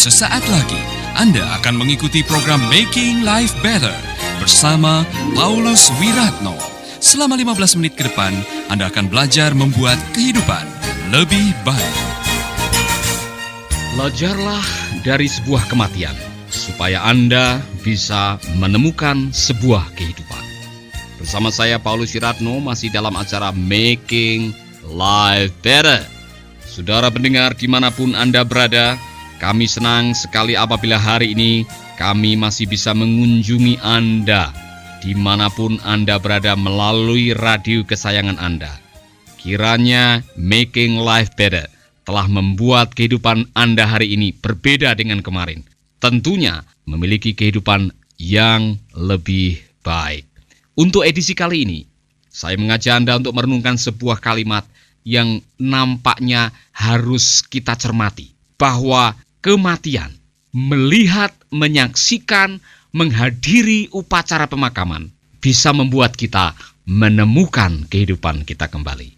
Sesaat lagi Anda akan mengikuti program Making Life Better bersama Paulus Wiratno. Selama 15 menit ke depan, Anda akan belajar membuat kehidupan lebih baik. Belajarlah dari sebuah kematian, supaya Anda bisa menemukan sebuah kehidupan. Bersama saya Paulus Wiratno masih dalam acara Making Life Better. Saudara pendengar dimanapun Anda berada, kami senang sekali apabila hari ini kami masih bisa mengunjungi Anda dimanapun Anda berada melalui radio kesayangan Anda. Kiranya Making Life Better telah membuat kehidupan Anda hari ini berbeda dengan kemarin. Tentunya memiliki kehidupan yang lebih baik. Untuk edisi kali ini, saya mengajak Anda untuk merenungkan sebuah kalimat yang nampaknya harus kita cermati. Bahwa kematian, melihat, menyaksikan, menghadiri upacara pemakaman bisa membuat kita menemukan kehidupan kita kembali.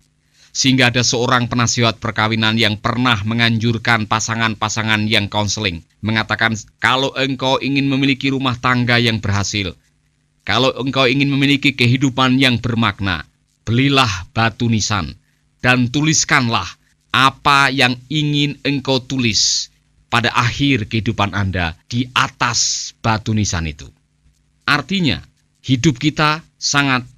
Sehingga ada seorang penasihat perkawinan yang pernah menganjurkan pasangan-pasangan yang konseling, mengatakan kalau engkau ingin memiliki rumah tangga yang berhasil, kalau engkau ingin memiliki kehidupan yang bermakna, belilah batu nisan dan tuliskanlah apa yang ingin engkau tulis pada akhir kehidupan Anda di atas batu nisan itu. Artinya, hidup kita sangat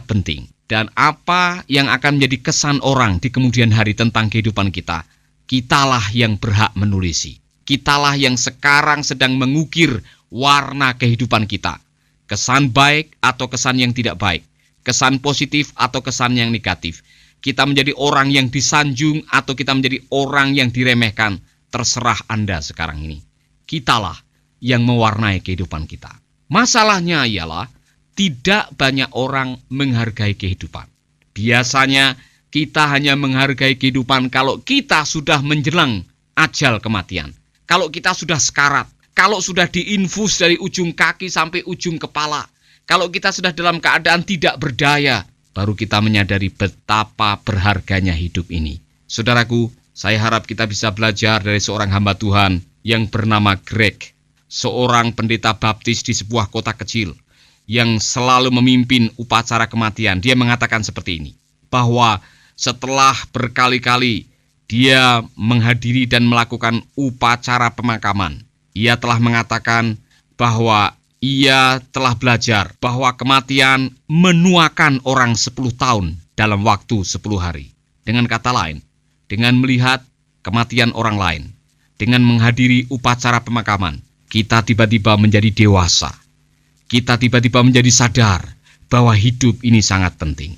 penting. Dan apa yang akan menjadi kesan orang di kemudian hari tentang kehidupan kita, kitalah yang berhak menulisi. Kitalah yang sekarang sedang mengukir warna kehidupan kita. Kesan baik atau kesan yang tidak baik. Kesan positif atau kesan yang negatif. Kita menjadi orang yang disanjung atau kita menjadi orang yang diremehkan. Terserah Anda sekarang ini. Kitalah yang mewarnai kehidupan kita. Masalahnya ialah tidak banyak orang menghargai kehidupan. Biasanya kita hanya menghargai kehidupan kalau kita sudah menjelang ajal kematian. Kalau kita sudah sekarat. Kalau sudah diinfus dari ujung kaki sampai ujung kepala. Kalau kita sudah dalam keadaan tidak berdaya. Baru kita menyadari betapa berharganya hidup ini. Saudaraku, saya harap kita bisa belajar dari seorang hamba Tuhan yang bernama Greg. Seorang pendeta baptis di sebuah kota kecil yang selalu memimpin upacara kematian. Dia mengatakan seperti ini, bahwa setelah berkali-kali dia menghadiri dan melakukan upacara pemakaman, ia telah mengatakan bahwa ia telah belajar bahwa kematian menuakan orang 10 tahun dalam waktu 10 hari. Dengan kata lain, dengan melihat kematian orang lain, dengan menghadiri upacara pemakaman, kita tiba-tiba menjadi dewasa. Kita tiba-tiba menjadi sadar bahwa hidup ini sangat penting.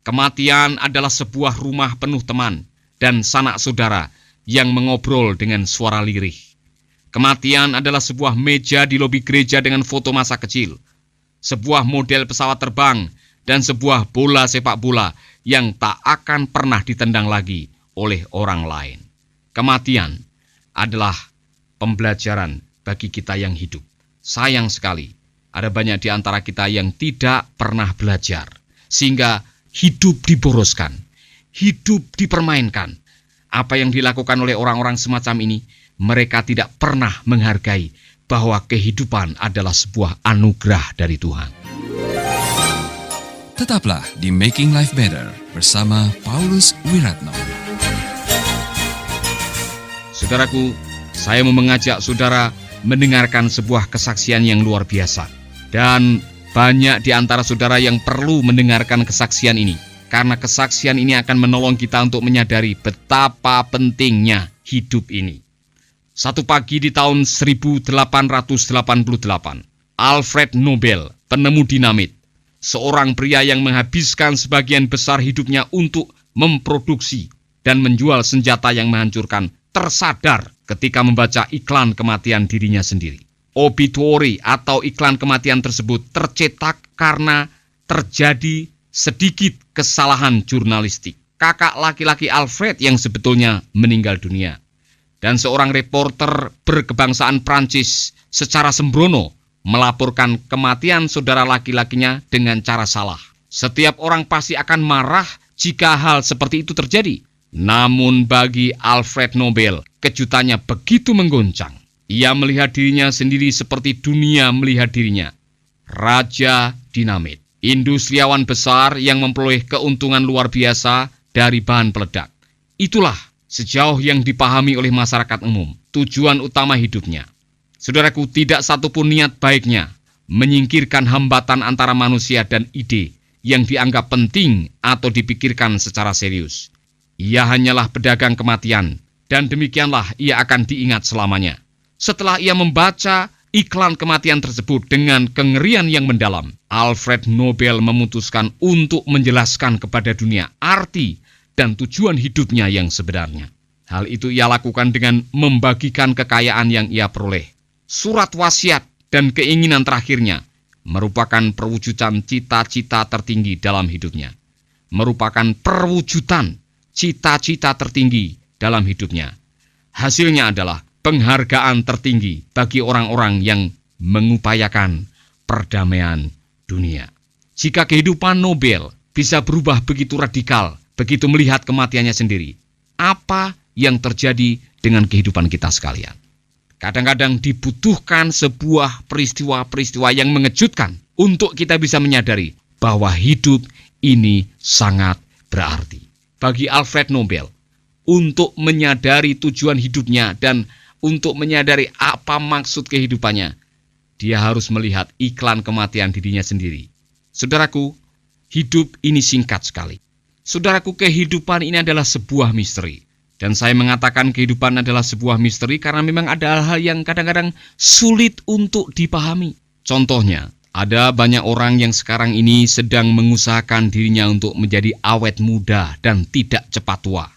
Kematian adalah sebuah rumah penuh teman dan sanak saudara yang mengobrol dengan suara lirih. Kematian adalah sebuah meja di lobi gereja dengan foto masa kecil, sebuah model pesawat terbang, dan sebuah bola sepak bola yang tak akan pernah ditendang lagi oleh orang lain. Kematian adalah pembelajaran bagi kita yang hidup. Sayang sekali, ada banyak di antara kita yang tidak pernah belajar, sehingga hidup diboroskan, hidup dipermainkan. Apa yang dilakukan oleh orang-orang semacam ini, mereka tidak pernah menghargai bahwa kehidupan adalah sebuah anugerah dari Tuhan. Tetaplah di Making Life Better bersama Paulus Wiratno. Saudaraku, saya mau mengajak saudara mendengarkan sebuah kesaksian yang luar biasa. Dan banyak di antara saudara yang perlu mendengarkan kesaksian ini. Karena kesaksian ini akan menolong kita untuk menyadari betapa pentingnya hidup ini. Satu pagi di tahun 1888, Alfred Nobel, penemu dinamit, seorang pria yang menghabiskan sebagian besar hidupnya untuk memproduksi dan menjual senjata yang menghancurkan, tersadar ketika membaca iklan kematian dirinya sendiri. Obituary atau iklan kematian tersebut tercetak karena terjadi sedikit kesalahan jurnalistik. Kakak laki-laki Alfred yang sebetulnya meninggal dunia. Dan seorang reporter berkebangsaan Prancis secara sembrono melaporkan kematian saudara laki-lakinya dengan cara salah. Setiap orang pasti akan marah jika hal seperti itu terjadi. Namun bagi Alfred Nobel, kejutannya begitu menggoncang. Ia melihat dirinya sendiri seperti dunia melihat dirinya. Raja dinamit, industriawan besar yang memperoleh keuntungan luar biasa dari bahan peledak. Itulah sejauh yang dipahami oleh masyarakat umum, tujuan utama hidupnya. Saudaraku, tidak satupun niat baiknya menyingkirkan hambatan antara manusia dan ide yang dianggap penting atau dipikirkan secara serius. Ia hanyalah pedagang kematian, dan demikianlah ia akan diingat selamanya. Setelah ia membaca iklan kematian tersebut dengan kengerian yang mendalam, Alfred Nobel memutuskan untuk menjelaskan kepada dunia arti dan tujuan hidupnya yang sebenarnya. Hal itu ia lakukan dengan membagikan kekayaan yang ia peroleh. Surat wasiat dan keinginan terakhirnya merupakan perwujudan cita-cita tertinggi dalam hidupnya. Merupakan perwujudan cita-cita tertinggi dalam hidupnya. Hasilnya adalah penghargaan tertinggi bagi orang-orang yang mengupayakan perdamaian dunia. Jika kehidupan Nobel bisa berubah begitu radikal, begitu melihat kematiannya sendiri, apa yang terjadi dengan kehidupan kita sekalian? Kadang-kadang dibutuhkan sebuah peristiwa-peristiwa yang mengejutkan untuk kita bisa menyadari bahwa hidup ini sangat berarti. Bagi Alfred Nobel, untuk menyadari tujuan hidupnya dan untuk menyadari apa maksud kehidupannya, dia harus melihat iklan kematian dirinya sendiri. Saudaraku, hidup ini singkat sekali. Saudaraku, kehidupan ini adalah sebuah misteri. Dan saya mengatakan kehidupan adalah sebuah misteri karena memang ada hal-hal yang kadang-kadang sulit untuk dipahami. Contohnya, ada banyak orang yang sekarang ini sedang mengusahakan dirinya untuk menjadi awet muda dan tidak cepat tua.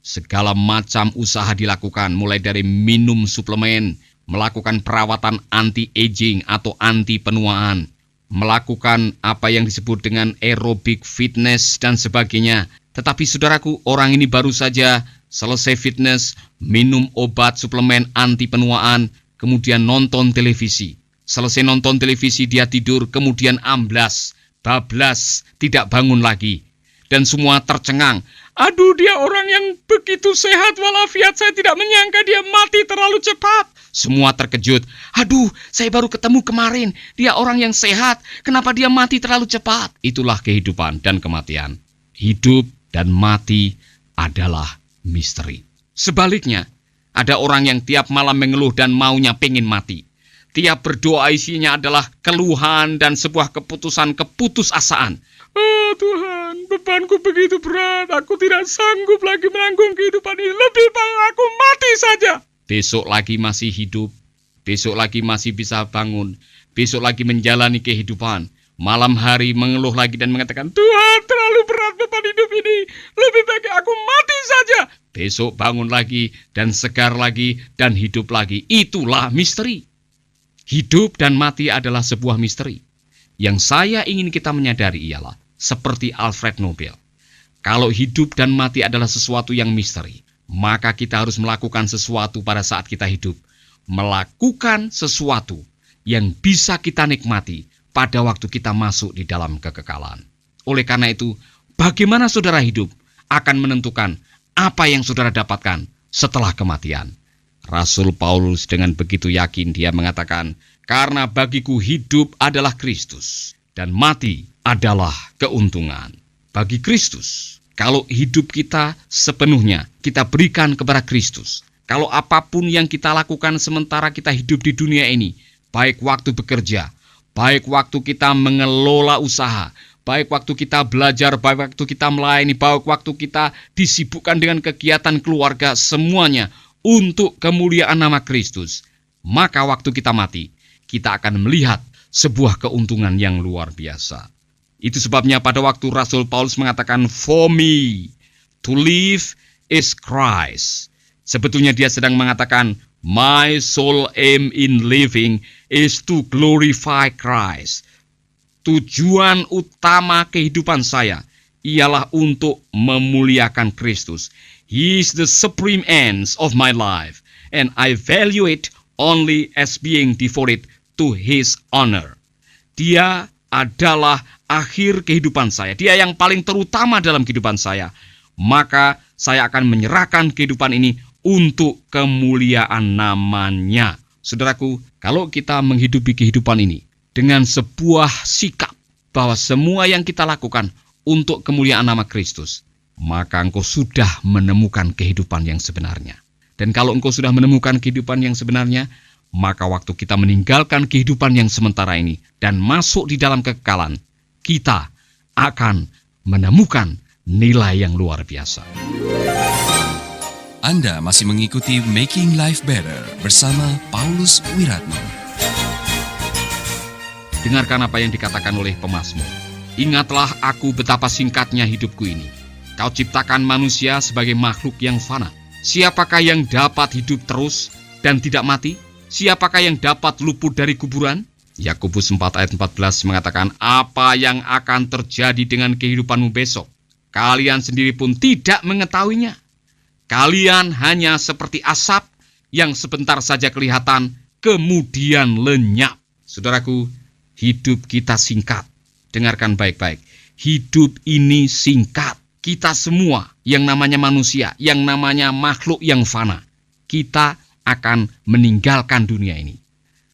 Segala macam usaha dilakukan, mulai dari minum suplemen, melakukan perawatan anti-aging atau anti-penuaan, melakukan apa yang disebut dengan aerobic fitness dan sebagainya. Tetapi saudaraku, orang ini baru saja selesai fitness, minum obat suplemen anti penuaan, kemudian nonton televisi. Selesai nonton televisi dia tidur, kemudian amblas, bablas, tidak bangun lagi. Dan semua tercengang. Aduh, dia orang yang begitu sehat walafiat, saya tidak menyangka dia mati terlalu cepat. Semua terkejut. Aduh, saya baru ketemu kemarin. Dia orang yang sehat, kenapa dia mati terlalu cepat? Itulah kehidupan dan kematian. Hidup dan mati adalah misteri. Sebaliknya, ada orang yang tiap malam mengeluh dan maunya pengen mati. Tiap berdoa isinya adalah keluhan dan sebuah keputusasaan. Oh Tuhan, bebanku begitu berat, aku tidak sanggup lagi menanggung kehidupan ini, lebih baik aku mati saja. Besok lagi masih hidup, besok lagi masih bisa bangun, besok lagi menjalani kehidupan. Malam hari mengeluh lagi dan mengatakan, Tuhan, terlalu berat beban hidup ini, lebih baik aku mati saja. Besok bangun lagi dan segar lagi dan hidup lagi. Itulah misteri. Hidup dan mati adalah sebuah misteri. Yang saya ingin kita menyadari ialah seperti Alfred Nobel. Kalau hidup dan mati adalah sesuatu yang misteri, maka kita harus melakukan sesuatu pada saat kita hidup. Melakukan sesuatu yang bisa kita nikmati pada waktu kita masuk di dalam kekekalan. Oleh karena itu, bagaimana saudara hidup akan menentukan apa yang saudara dapatkan setelah kematian. Rasul Paulus dengan begitu yakin dia mengatakan, karena bagiku hidup adalah Kristus dan mati adalah keuntungan. Bagi Kristus, kalau hidup kita sepenuhnya kita berikan kepada Kristus. Kalau apapun yang kita lakukan sementara kita hidup di dunia ini, baik waktu bekerja, baik waktu kita mengelola usaha, baik waktu kita belajar, baik waktu kita melayani, baik waktu kita disibukkan dengan kegiatan keluarga, semuanya untuk kemuliaan nama Kristus. Maka waktu kita mati, kita akan melihat sebuah keuntungan yang luar biasa. Itu sebabnya pada waktu Rasul Paulus mengatakan, For me, to live is Christ. Sebetulnya dia sedang mengatakan, My sole aim in living is to glorify Christ. Tujuan utama kehidupan saya ialah untuk memuliakan Kristus. He is the supreme ends of my life, and I value it only as being devoted to His honor. Dia adalah akhir kehidupan saya. Dia yang paling terutama dalam kehidupan saya. Maka saya akan menyerahkan kehidupan ini untuk kemuliaan namanya. Saudaraku, kalau kita menghidupi kehidupan ini dengan sebuah sikap bahwa semua yang kita lakukan untuk kemuliaan nama Kristus, maka engkau sudah menemukan kehidupan yang sebenarnya. Dan kalau engkau sudah menemukan kehidupan yang sebenarnya, maka waktu kita meninggalkan kehidupan yang sementara ini dan masuk di dalam kekekalan, kita akan menemukan nilai yang luar biasa. Anda masih mengikuti Making Life Better bersama Paulus Wiratno. Dengarkan apa yang dikatakan oleh pemazmur. Ingatlah aku betapa singkatnya hidupku ini. Kau ciptakan manusia sebagai makhluk yang fana. Siapakah yang dapat hidup terus dan tidak mati? Siapakah yang dapat luput dari kuburan? Yakobus 4 ayat 14 mengatakan, apa yang akan terjadi dengan kehidupanmu besok? Kalian sendiri pun tidak mengetahuinya. Kalian hanya seperti asap yang sebentar saja kelihatan, kemudian lenyap. Saudaraku, hidup kita singkat. Dengarkan baik-baik. Hidup ini singkat. Kita semua yang namanya manusia, yang namanya makhluk yang fana, kita akan meninggalkan dunia ini.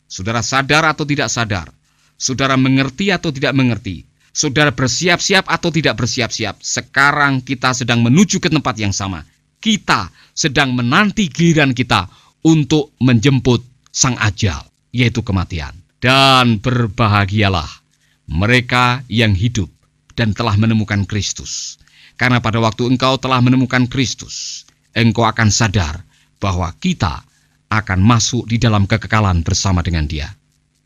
Saudara sadar atau tidak sadar? Saudara mengerti atau tidak mengerti? Saudara bersiap-siap atau tidak bersiap-siap? Sekarang kita sedang menuju ke tempat yang sama. Kita sedang menanti giliran kita untuk menjemput sang ajal, yaitu kematian. Dan berbahagialah mereka yang hidup dan telah menemukan Kristus. Karena pada waktu engkau telah menemukan Kristus, engkau akan sadar bahwa kita akan masuk di dalam kekekalan bersama dengan Dia.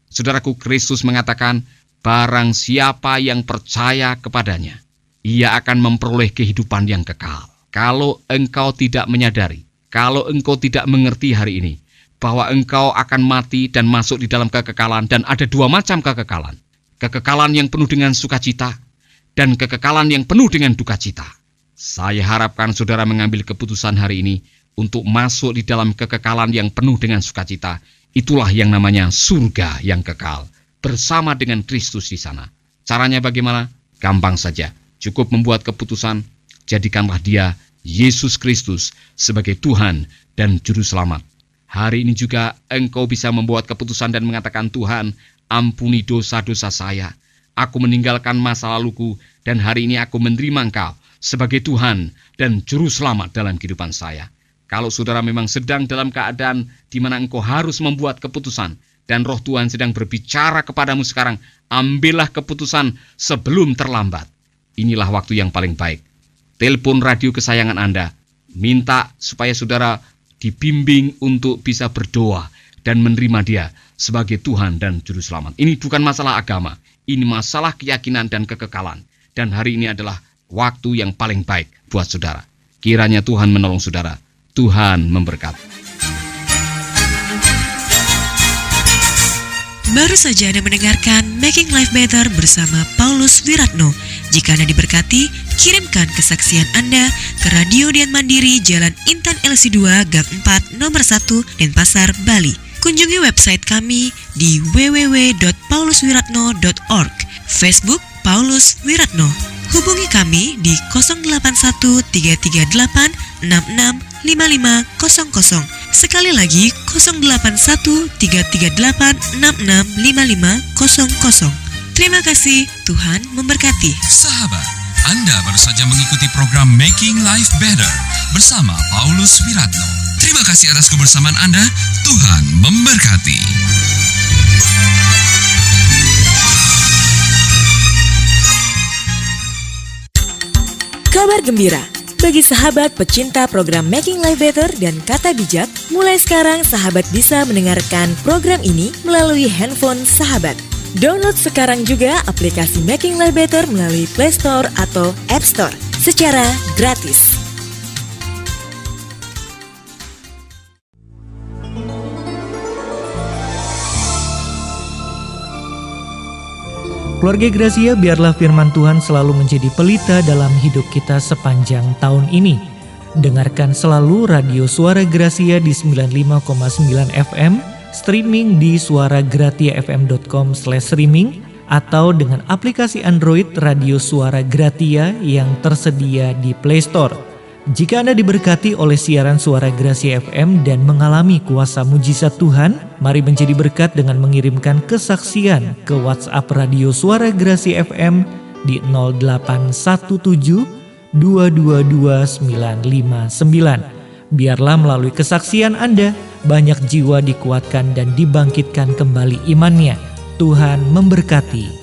Saudaraku, Kristus mengatakan, barang siapa yang percaya kepadanya, ia akan memperoleh kehidupan yang kekal. Kalau engkau tidak menyadari, kalau engkau tidak mengerti hari ini, bahwa engkau akan mati dan masuk di dalam kekekalan, dan ada dua macam kekekalan. Kekekalan yang penuh dengan sukacita, dan kekekalan yang penuh dengan duka cita. Saya harapkan saudara mengambil keputusan hari ini untuk masuk di dalam kekekalan yang penuh dengan sukacita. Itulah yang namanya surga yang kekal, bersama dengan Kristus di sana. Caranya bagaimana? Gampang saja. Cukup membuat keputusan, jadikanlah Dia, Yesus Kristus, sebagai Tuhan dan Juru Selamat. Hari ini juga engkau bisa membuat keputusan dan mengatakan, Tuhan, ampuni dosa-dosa saya. Aku meninggalkan masa laluku dan hari ini aku menerima Engkau sebagai Tuhan dan Juru Selamat dalam kehidupan saya. Kalau saudara memang sedang dalam keadaan di mana engkau harus membuat keputusan dan Roh Tuhan sedang berbicara kepadamu sekarang, ambillah keputusan sebelum terlambat. Inilah waktu yang paling baik. Telepon radio kesayangan Anda, minta supaya saudara dibimbing untuk bisa berdoa dan menerima Dia sebagai Tuhan dan Juru Selamat. Ini bukan masalah agama, ini masalah keyakinan dan kekekalan. Dan hari ini adalah waktu yang paling baik buat saudara. Kiranya Tuhan menolong saudara. Tuhan memberkati. Baru saja Anda mendengarkan Making Life Better bersama Paulus Wiratno. Jika Anda diberkati, kirimkan kesaksian Anda ke Radio Dian Mandiri, Jalan Intan LC2, Gang 4, Nomor 1, Denpasar, Bali. Kunjungi website kami di www.pauluswiratno.org, Facebook Paulus Wiratno. Hubungi kami di 081 338 66 5500. Sekali lagi 081 338 66 5500. Terima kasih, Tuhan memberkati. Sahabat, Anda baru saja mengikuti program Making Life Better bersama Paulus Wiratno. Terima kasih atas kebersamaan Anda. Tuhan memberkati. Kabar gembira bagi sahabat pecinta program Making Life Better dan Kata Bijak. Mulai sekarang sahabat bisa mendengarkan program ini melalui handphone sahabat. Download sekarang juga aplikasi Making Life Better melalui Play Store atau App Store secara gratis. Keluarga Gracia, biarlah firman Tuhan selalu menjadi pelita dalam hidup kita sepanjang tahun ini. Dengarkan selalu Radio Suara Gracia di 95,9 FM, streaming di suaragratiafm.com/streaming, atau dengan aplikasi Android Radio Suara Gratia yang tersedia di Play Store. Jika Anda diberkati oleh siaran Suara Gracia FM dan mengalami kuasa mujizat Tuhan, mari menjadi berkat dengan mengirimkan kesaksian ke WhatsApp Radio Suara Gracia FM di 0817 222 959. Biarlah melalui kesaksian Anda, banyak jiwa dikuatkan dan dibangkitkan kembali imannya. Tuhan memberkati.